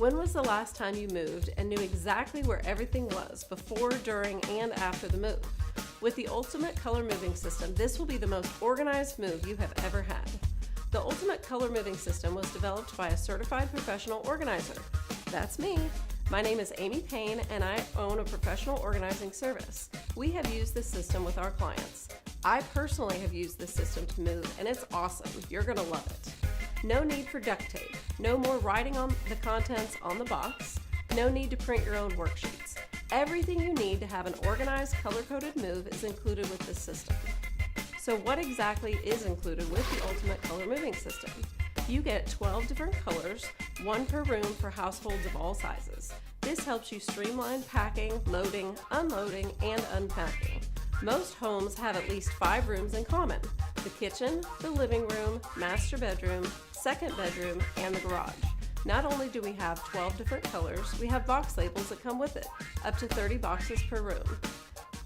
When was the last time you moved and knew exactly where everything was before, during, and after the move? With the Ultimate Color Moving System, this will be the most organized move you have ever had. The Ultimate Color Moving System was developed by a certified professional organizer. That's me. My name is Amy Payne, and I own a professional organizing service. We have used this system with our clients. I personally have used this system to move, and it's awesome. You're going to love it. No need for duct tape. No more writing on the contents on the box. No need to print your own worksheets. Everything you need to have an organized, color-coded move is included with this system. So what exactly is included with the Ultimate Color Moving System? You get 12 different colors, one per room for households of all sizes. This helps you streamline packing, loading, unloading, and unpacking. Most homes have at least 5 rooms in common: the kitchen, the living room, master bedroom, second bedroom, and the garage. Not only do we have 12 different colors, we have box labels that come with it, up to 30 boxes per room.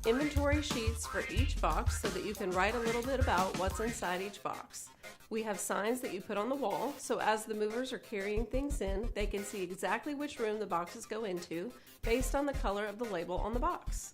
Inventory sheets for each box so that you can write a little bit about what's inside each box. We have signs that you put on the wall, so as the movers are carrying things in, they can see exactly which room the boxes go into based on the color of the label on the box.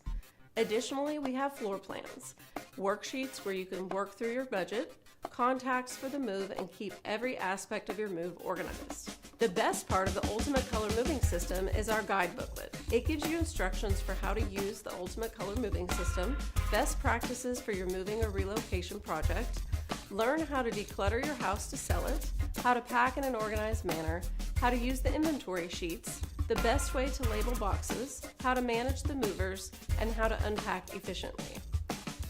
Additionally, we have floor plans, worksheets where you can work through your budget, contacts for the move, and keep every aspect of your move organized. The best part of the Ultimate Color Moving System is our guide booklet. It gives you instructions for how to use the Ultimate Color Moving System, best practices for your moving or relocation project, learn how to declutter your house to sell it, how to pack in an organized manner, how to use the inventory sheets, the best way to label boxes, how to manage the movers, and how to unpack efficiently.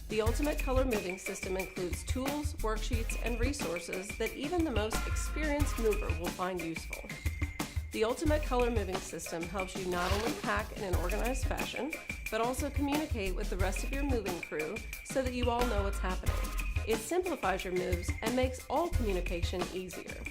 The Ultimate Color Moving System includes tools, worksheets, and resources that even the most experienced mover will find useful. The Ultimate Color Moving System helps you not only pack in an organized fashion, but also communicate with the rest of your moving crew so that you all know what's happening. It simplifies your moves and makes all communication easier.